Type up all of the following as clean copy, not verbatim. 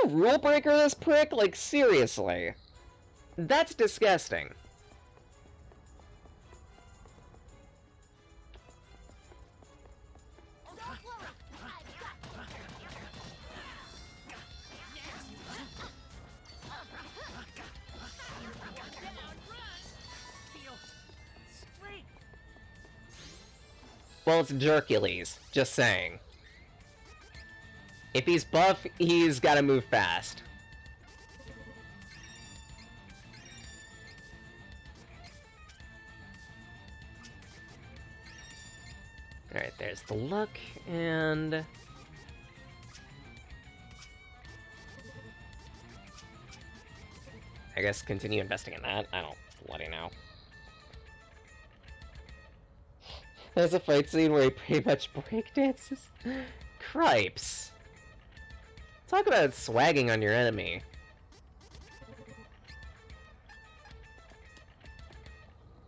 you a rule breaker, this prick? Like, seriously. That's disgusting. Well, it's Hercules, just saying. If he's buff, he's gotta move fast. Alright, there's the look, and... I guess continue investing in that? I don't bloody know. There's a fight scene where he pretty much breakdances. Cripes. Talk about swagging on your enemy.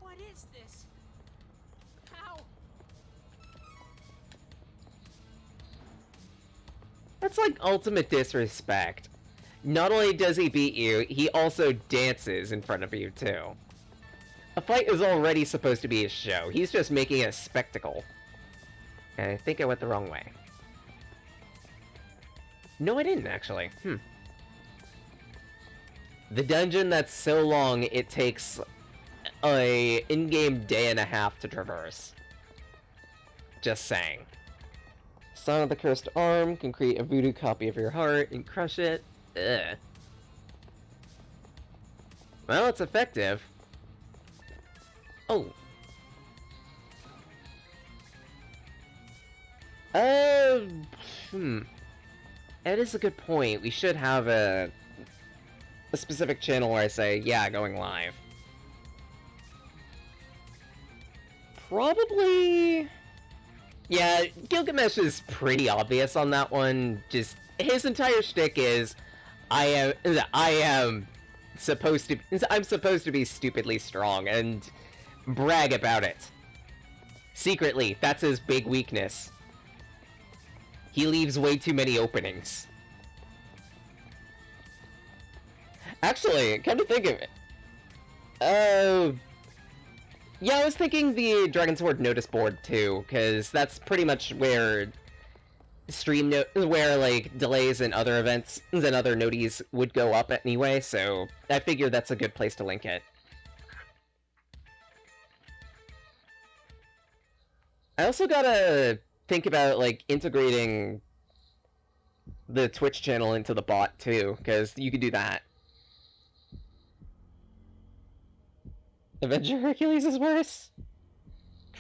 What is this? How? That's like ultimate disrespect. Not only does he beat you, he also dances in front of you, too. A fight is already supposed to be a show. He's just making it a spectacle. And I think I went the wrong way. No, I didn't, actually. The dungeon that's so long, it takes a in-game day and a half to traverse. Just saying. Song of the Cursed Arm can create a voodoo copy of your heart and crush it. Ugh. Well, it's effective. Oh. That is a good point. We should have a specific channel where I say, yeah, going live. Probably... Yeah, Gilgamesh is pretty obvious on that one. Just, his entire shtick is, I'm supposed to be stupidly strong, and brag about it. Secretly, that's his big weakness. He leaves way too many openings. Actually, come to think of it. Yeah, I was thinking the Dragon Sword notice board too, because that's pretty much where where like delays and other events and other noties would go up anyway, so I figured that's a good place to link it. I also gotta think about like integrating the Twitch channel into the bot too, because you could do that. Avenger Hercules is worse.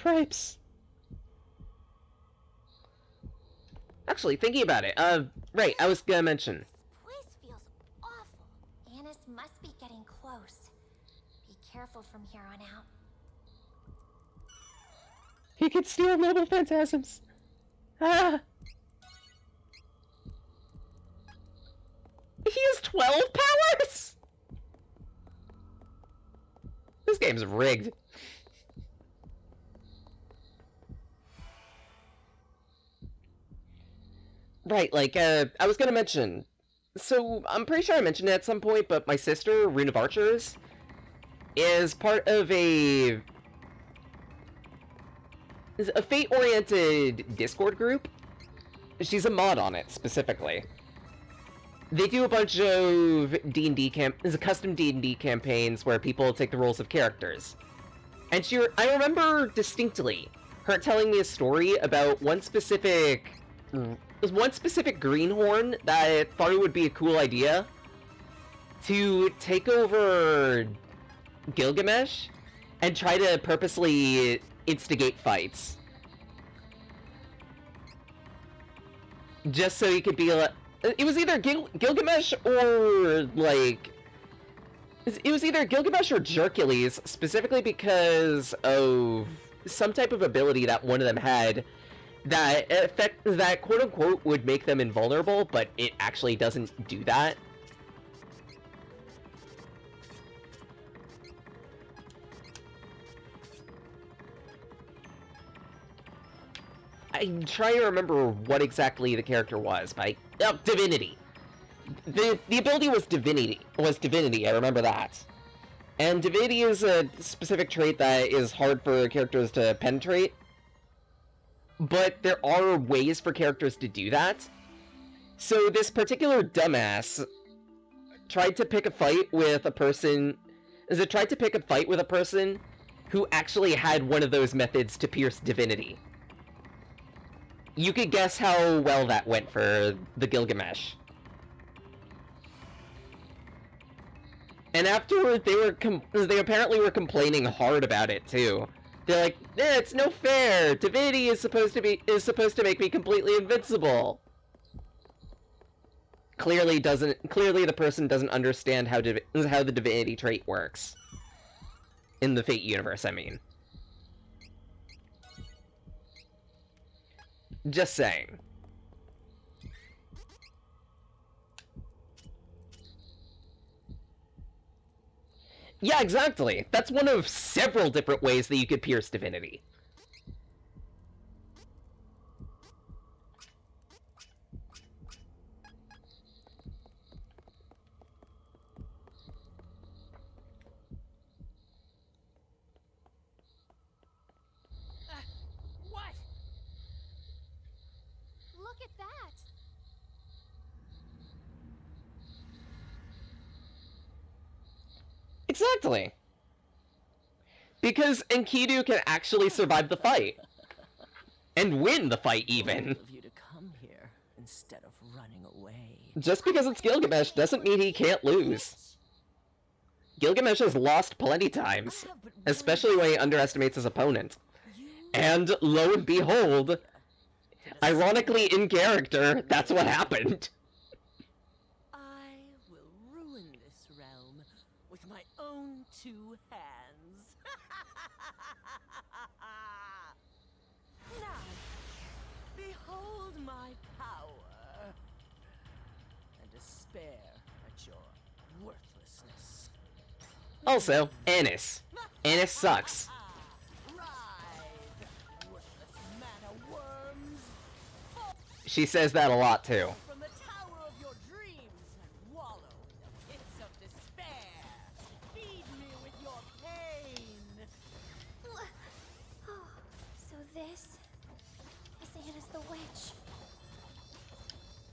Cripes. Actually, thinking about it, right, I was gonna mention. This place feels awful. Anise must be getting close. Be careful from here on out. He can steal noble phantasms. Ah! He has 12 powers?! This game's rigged. Right, like, I was gonna mention... So, I'm pretty sure I mentioned it at some point, but my sister, Rune of Archers, is part of a fate-oriented Discord group. She's a mod on it, specifically. They do a bunch of custom D&D campaigns where people take the roles of characters. And I remember distinctly her telling me a story about one specific greenhorn that thought it would be a cool idea to take over Gilgamesh and try to purposely instigate fights. Just so he could be like... It was either Gilgamesh or, like... It was either Gilgamesh or Hercules, specifically because of some type of ability that one of them had that quote-unquote would make them invulnerable, but it actually doesn't do that. I'm trying to remember what exactly the character was, but... Oh, Divinity! The ability was divinity. I remember that. And divinity is a specific trait that is hard for characters to penetrate. But there are ways for characters to do that. So this particular dumbass tried to pick a fight with a person who actually had one of those methods to pierce divinity. You could guess how well that went for the Gilgamesh. And afterward, they apparently were complaining hard about it too. They're like, it's no fair. Divinity is supposed to make me completely invincible. Clearly the person doesn't understand how the divinity trait works. In the Fate universe, I mean. Just saying. Yeah, exactly. That's one of several different ways that you could pierce divinity. What? Look at that! Exactly. Because Enkidu can actually survive the fight. And win the fight, even. Of you to come here instead of running away. Just because it's Gilgamesh doesn't mean he can't lose. Gilgamesh has lost plenty times, especially when he underestimates his opponent. And lo and behold, ironically in character, that's what happened. I will ruin this realm with my own two hands. Now, behold my power and despair at your worthlessness. Also, Anise. Anise sucks. Ride, worthless Manauw worms. She says that a lot too. From the tower of your dreams and wallow in the pits of despair. Feed me with your pain. So this is Anise the Witch.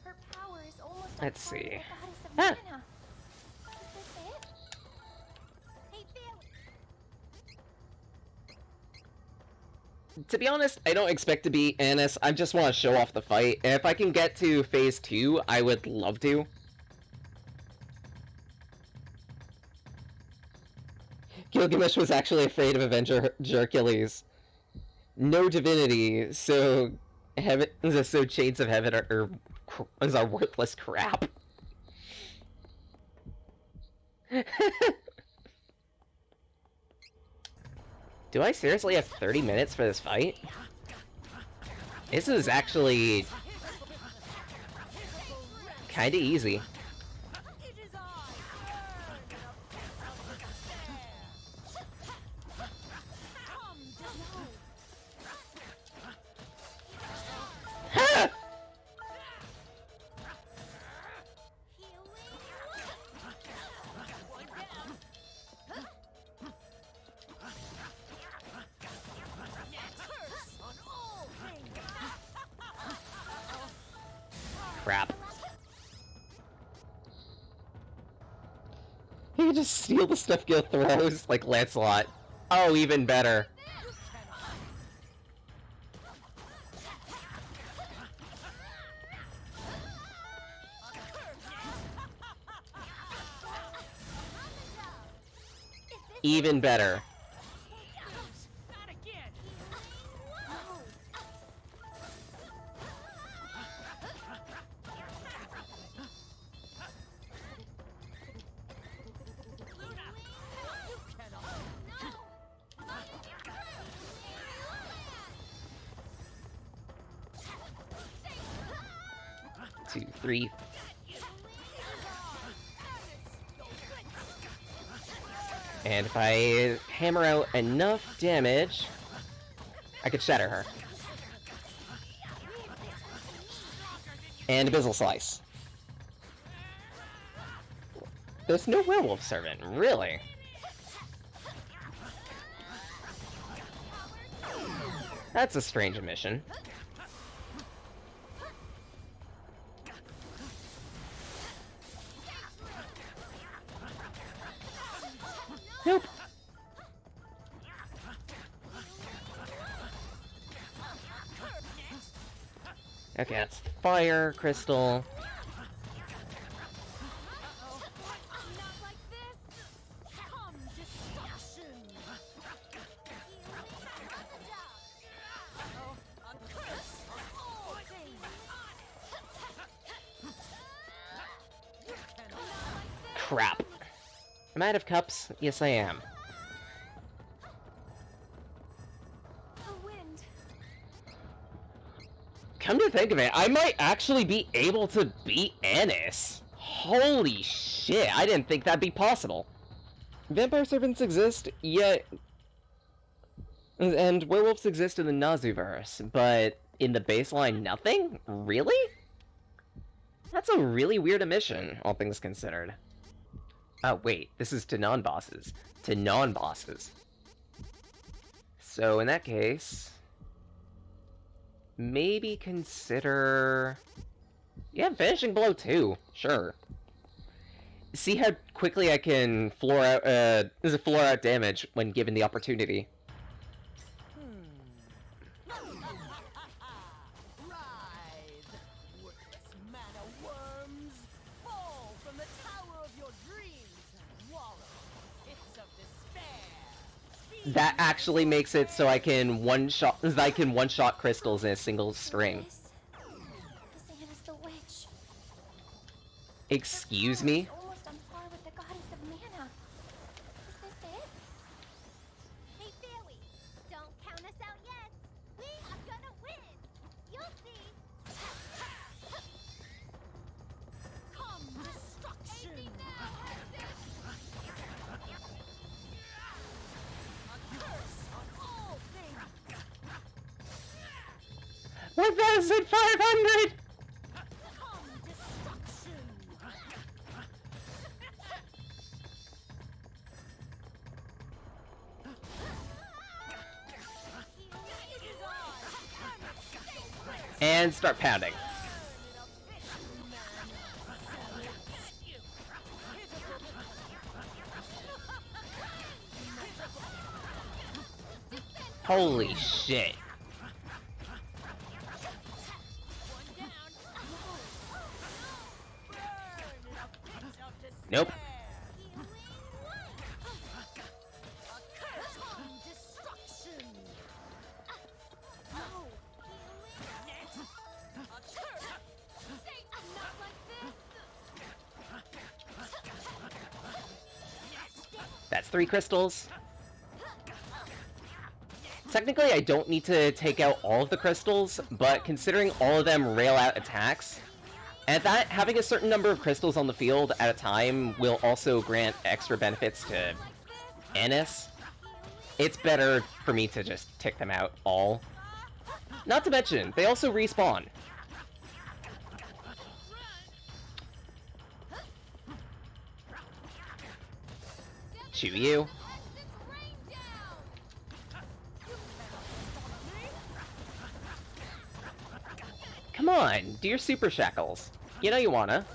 Her power is almost like Let's part of see. the goddess of Huh. mana. Is this it? Hey, Phil! To be honest, I don't expect to beat Anise. I just want to show off the fight. And if I can get to phase 2, I would love to. Gilgamesh was actually afraid of Avenger Hercules. No divinity, so Shades of Heaven are worthless crap. Do I seriously have 30 minutes for this fight? This is actually kinda easy. It is I, Burn, the pit of despair. Come down. Ha! Crap. He can just steal the stuff Gil throws, like Lancelot. Oh, even better. Even better. Not again! Luna! You cannot! 2, 3. And if I hammer out enough damage, I could shatter her. And Abyssal Slice. There's no werewolf servant, really? That's a strange omission. Nope. Okay, that's fire, crystal. Not like this. Come, destruction. Oh, a curse on all things. You cannot. Crap. Am I out of cups? Yes, I am. The wind. Come to think of it, I might actually be able to beat Anise. Holy shit, I didn't think that'd be possible. Vampire servants exist, yet... And werewolves exist in the Nazuverse, but in the baseline, nothing? Really? That's a really weird omission, all things considered. Oh, wait, this is to non-bosses. To non-bosses. So, in that case... maybe consider... yeah, Finishing Blow too, sure. See how quickly I can floor out damage when given the opportunity. Rise, worthless Manauw worms. Fall from the tower of your dreams and wallow in the pits of despair. That actually makes it so I can one-shot crystals in a single string. This Anise the witch. Excuse me? Her power is almost on par with the goddess of Manauw. Is this it? Hey, Fairy, don't count us out yet. We are gonna win. You'll see. Come, destruction. A curse on all things. 1,500! Come, destruction. It is I. And start pounding. Holy shit. Nope. That's 3 crystals. Technically, I don't need to take out all of the crystals, but considering all of them rail out attacks, and that having a certain number of crystals on the field at a time will also grant extra benefits to Anise, it's better for me to just tick them out all. Not to mention, they also respawn. Chew you. Come on, do your super shackles. You know you wanna.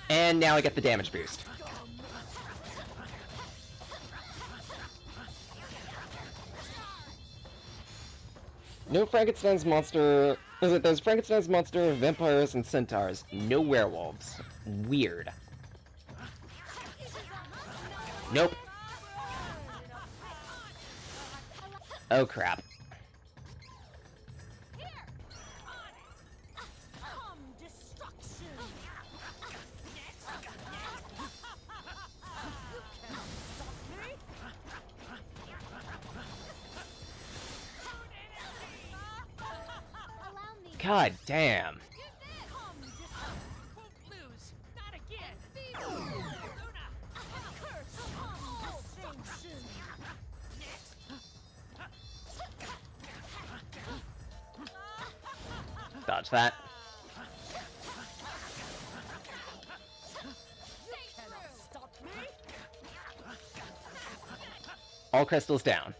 And now I get the damage boost. No Frankenstein's monster... There's Frankenstein's monster, vampires, and centaurs. No werewolves. Weird. Nope. Oh crap. God damn. dodge that. Cannot stop me. All crystals down.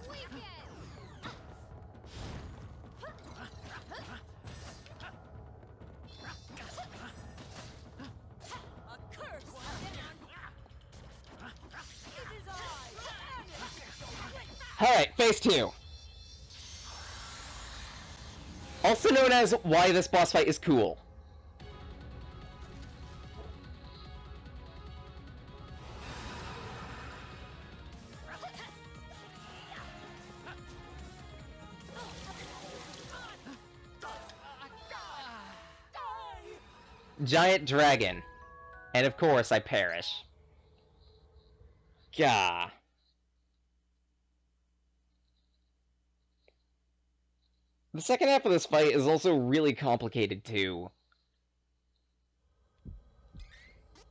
Weekend! A curse down. It is I. Alright, phase 2. Also known as why this boss fight is cool. Giant dragon. And of course, I perish. Gah. The second half of this fight is also really complicated, too.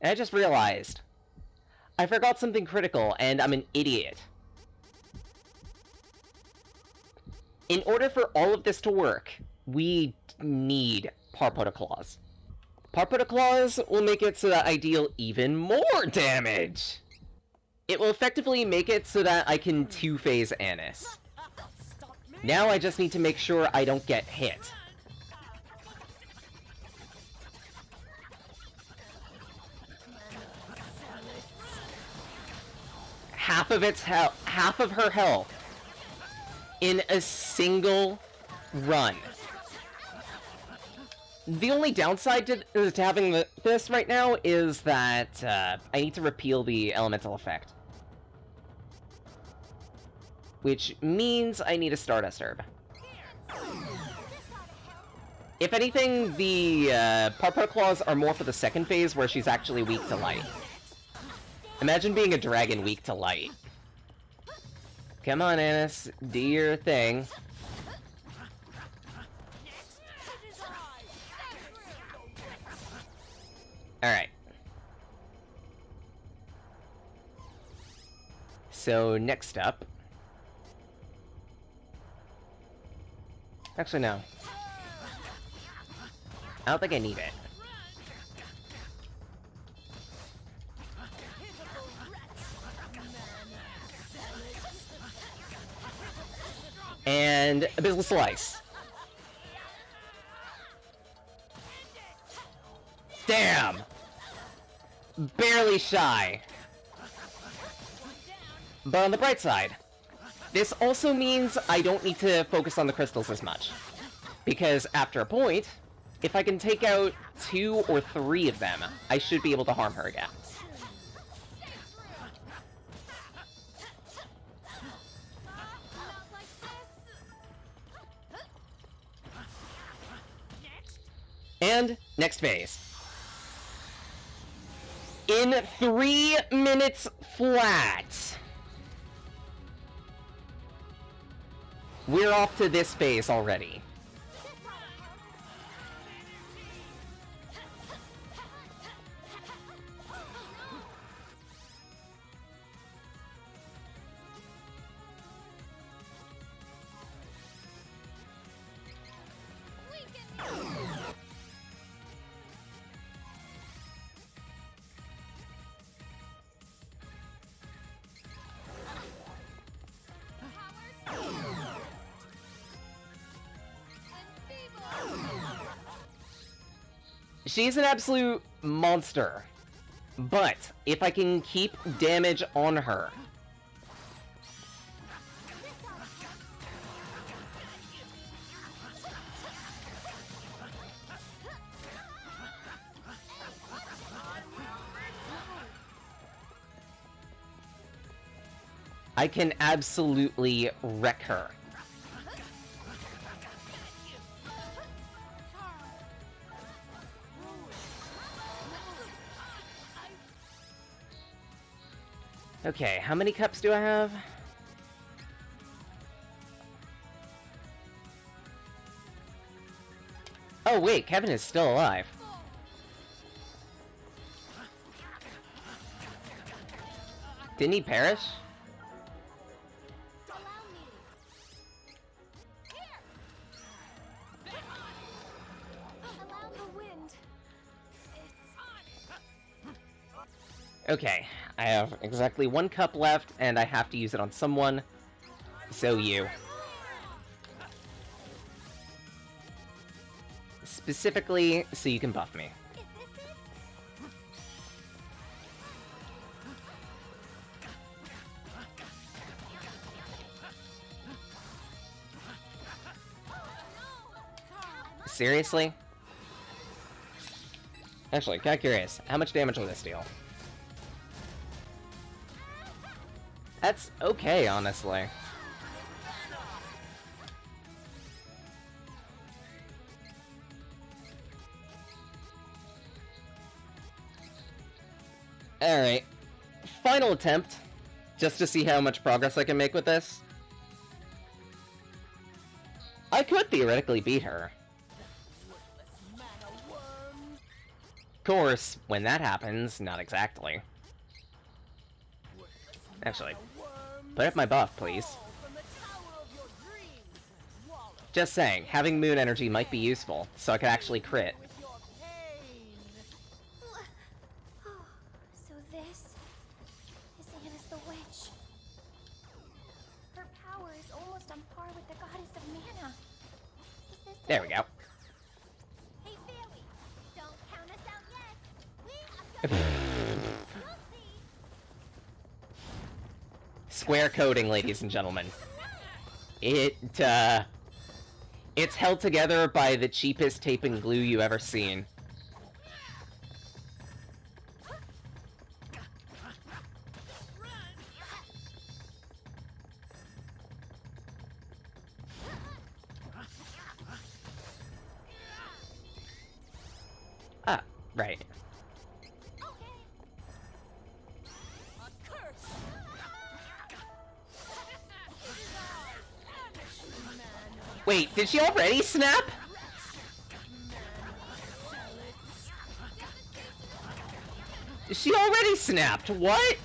And I just realized. I forgot something critical, and I'm an idiot. In order for all of this to work, we need Parpotaclaws. Parpotaclaws will make it so that I deal even more damage! It will effectively make it so that I can two-phase Anise. Stop me. Now I just need to make sure I don't get hit. Half of her health in a single run. The only downside to having this right now is that I need to repeal the elemental effect. Which means I need a Stardust Herb. If anything, the Parpotaclaws are more for the second phase where she's actually weak to light. Imagine being a dragon weak to light. Come on, Anise, do your thing. Alright. So, next up... Actually, no. I don't think I need it. And Abyssal Slice. Damn! Barely shy. But on the bright side, this also means I don't need to focus on the crystals as much. Because after a point, if I can take out 2 or 3 of them, I should be able to harm her again. And next phase. In 3 minutes flat. We're off to this phase already. She's an absolute monster. But if I can keep damage on her, I can absolutely wreck her. Okay, how many cups do I have? Oh wait, Kevin is still alive. Didn't he perish? Okay, I have exactly 1 cup left, and I have to use it on someone. So you. Specifically, so you can buff me. Is this it? Seriously? Actually, kinda curious. How much damage will this deal? That's okay, honestly. Alright. Final attempt. Just to see how much progress I can make with this. I could theoretically beat her. Of course, when that happens, not exactly. Actually, put up my buff, please. Just saying, having moon energy might be useful, so I could actually crit. So this is Anise the Witch. Her power is almost on par with the goddess of mana. Is this There we go. Hey, Fairy, don't count us out yet. We are gonna You'll see. Square coding, ladies and gentlemen. It's held together by the cheapest tape and glue you ever seen. Ah, right. Wait, did she already snap? She already snapped, what?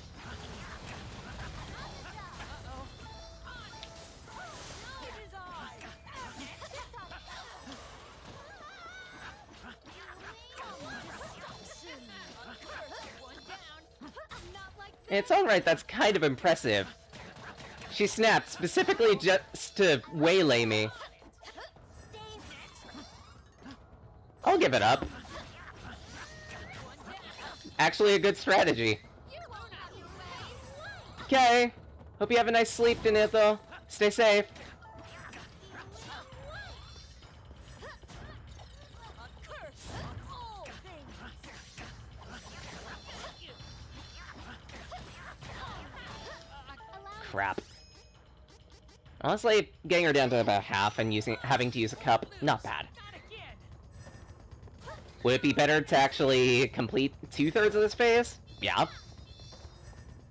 It's alright, that's kind of impressive. She snapped specifically just to waylay me. I'll give it up. Actually a good strategy. Okay. Hope you have a nice sleep, Denitho. Stay safe. Crap. Honestly, getting her down to about half and having to use a cup, not bad. Would it be better to actually complete 2/3 of this phase? Yeah.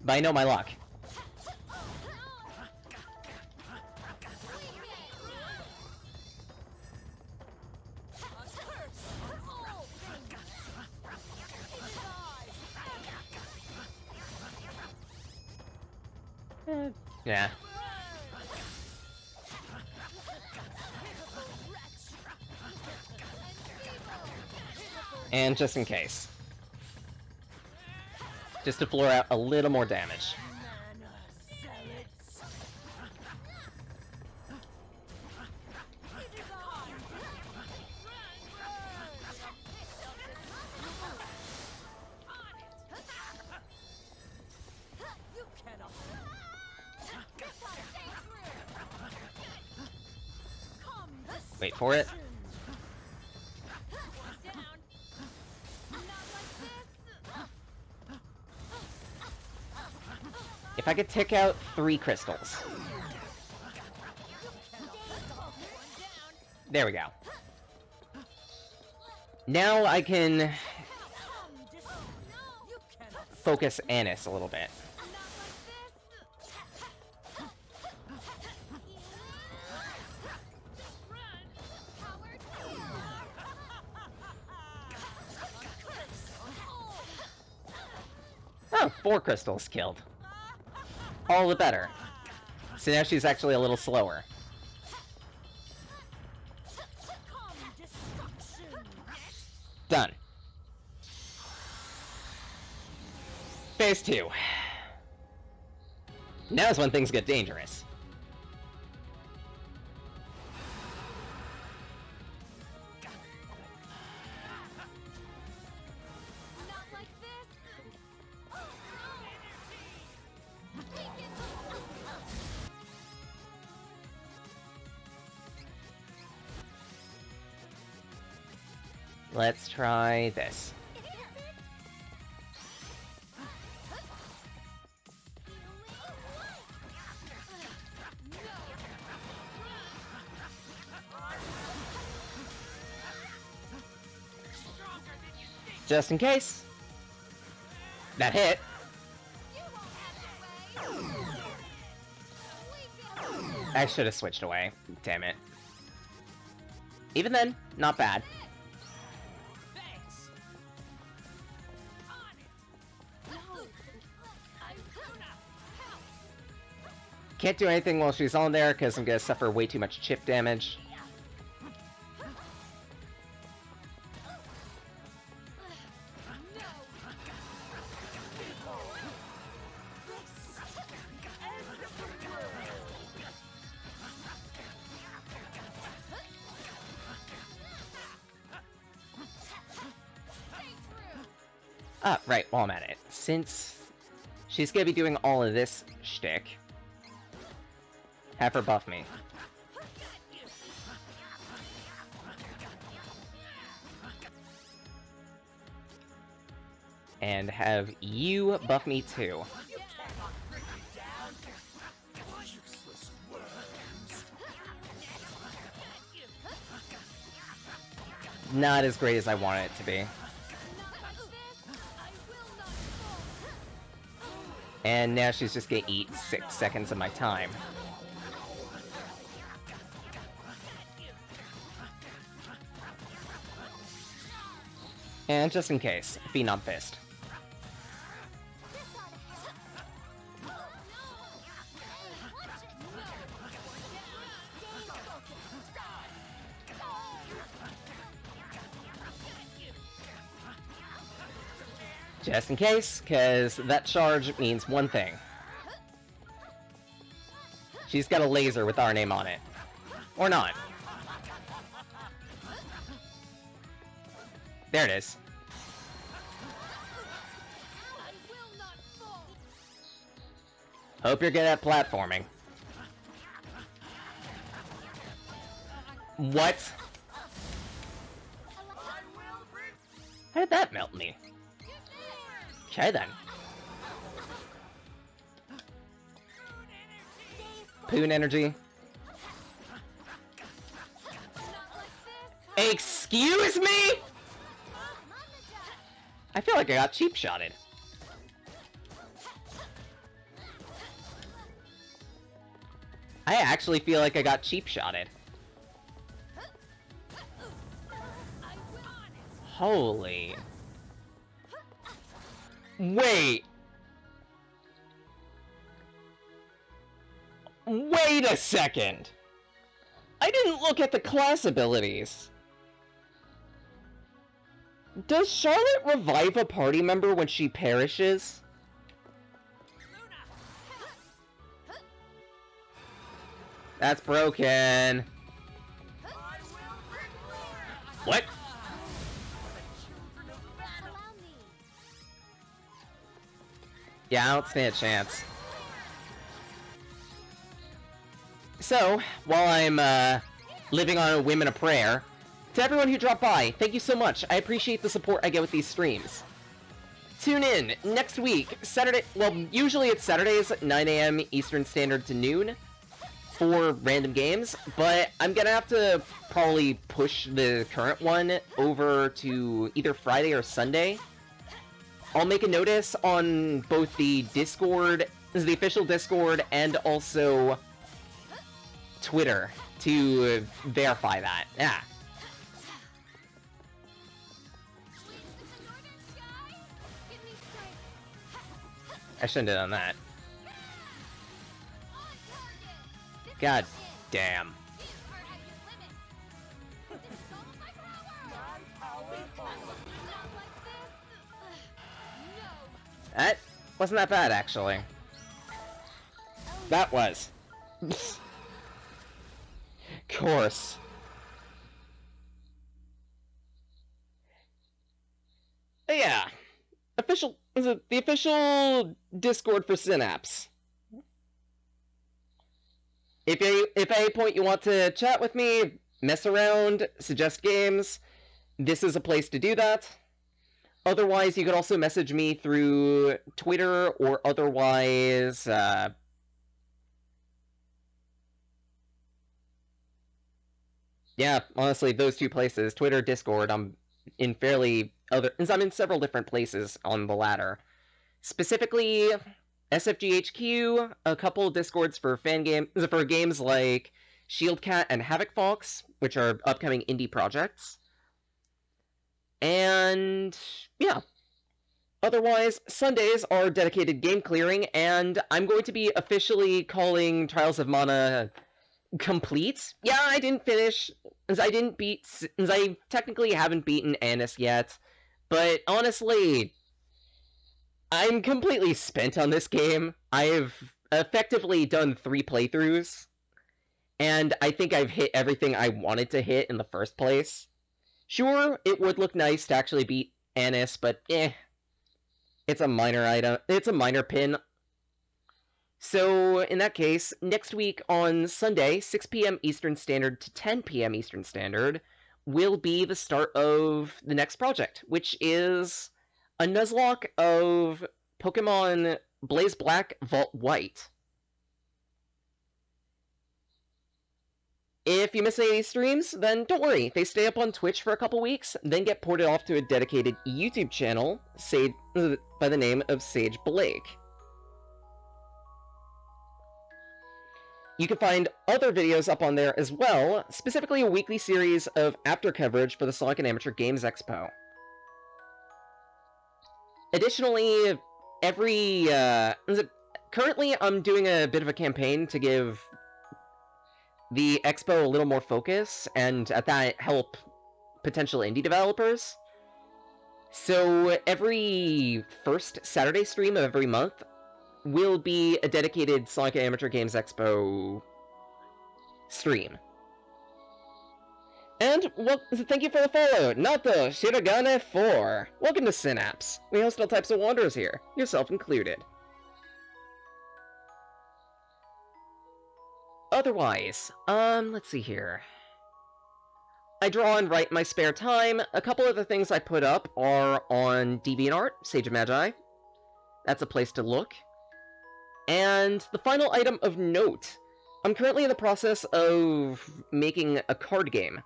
But I know my luck. Yeah. And just in case. Just to floor out a little more damage. Wait for it. If I could tick out 3 crystals. There we go. Now I can focus Anise a little bit. Oh, 4 crystals killed. All the better. So now she's actually a little slower. Done. Phase 2. Now's when things get dangerous. Not like this. Let's try this. Just in case. That hit. I should have switched away. Damn it. Even then, not bad. Thanks. On it. Can't do anything while she's on there because I'm gonna suffer way too much chip damage. Ah, right, while I'm at it. Since she's gonna be doing all of this shtick, have her buff me. And have you buff me too. Not as great as I want it to be. And now she's just gonna eat 6 seconds of my time. And just in case, Phenom Fist. Just in case, because that charge means one thing. She's got a laser with our name on it. Or not. There it is. Hope you're good at platforming. What? How did that melt me? Okay then. Poon energy. Excuse me? I feel like I got cheap shotted. I actually feel like I got cheap shotted. Holy. Wait. Wait a second. I didn't look at the class abilities. Does Charlotte revive a party member when she perishes? That's broken. What? Yeah, I don't stand a chance. So, while I'm living on a whim and a prayer, to everyone who dropped by, thank you so much. I appreciate the support I get with these streams. Tune in next week, Saturday. Well, usually it's Saturdays, 9 a.m. Eastern Standard to noon for random games, but I'm gonna have to probably push the current one over to either Friday or Sunday. I'll make a notice on both the Discord, the official Discord, and also Twitter to verify that. Yeah. I shouldn't have done that. God damn. That Wasn't that bad, actually. That was. Course. Yeah. The official Discord for Synapse. If at any point you want to chat with me, mess around, suggest games, this is a place to do that. Otherwise, you could also message me through Twitter or otherwise. Yeah, honestly, those two places, Twitter, Discord. I'm in several different places on the latter. Specifically, SFGHQ, a couple of Discords for for games like Shieldcat and Havoc Fox, which are upcoming indie projects. And yeah. Otherwise, Sundays are dedicated game clearing, and I'm going to be officially calling Trials of Mana complete. Yeah, I didn't finish, as I technically haven't beaten Anise yet, but honestly, I'm completely spent on this game. I've effectively done 3 playthroughs, and I think I've hit everything I wanted to hit in the first place. Sure, it would look nice to actually beat Anise, but it's a minor item. It's a minor pin. So, in that case, next week on Sunday, 6 p.m. Eastern Standard to 10 p.m. Eastern Standard, will be the start of the next project, which is a Nuzlocke of Pokemon Blaze Black, Vault White. If you miss any of these streams, then don't worry. They stay up on Twitch for a couple weeks, then get ported off to a dedicated YouTube channel by the name of Sage Blake. You can find other videos up on there as well, specifically a weekly series of after coverage for the Sonic and Amateur Games Expo. Additionally, currently I'm doing a bit of a campaign to give the expo a little more focus, and at that help potential indie developers. So every first Saturday stream of every month will be a dedicated Sonic Amateur Games Expo stream. And, well, thank you for the follow, Nato Shirogane 4. Welcome to Synapse. We host all types of wanderers here, yourself included. Otherwise, let's see here. I draw and write in my spare time. A couple of the things I put up are on DeviantArt, Sage of Magi. That's a place to look. And the final item of note, I'm currently in the process of making a card game.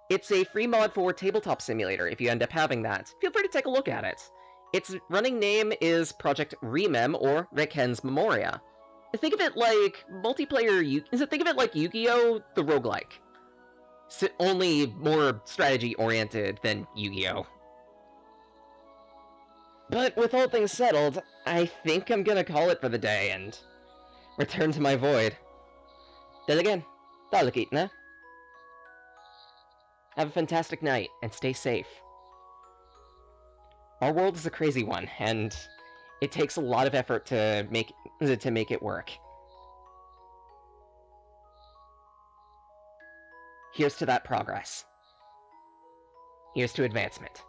It's a free mod for Tabletop Simulator, if you end up having that. Feel free to take a look at it. Its running name is Project Remem, or Rekken's Memoria. Think of it like think of it like Yu-Gi-Oh! The roguelike. Only more strategy-oriented than Yu-Gi-Oh! But with all things settled, I think I'm gonna call it for the day and return to my void. Then again, Dalekitna. Have a fantastic night, and stay safe. Our world is a crazy one, and it takes a lot of effort to make it work. Here's to that progress. Here's to advancement.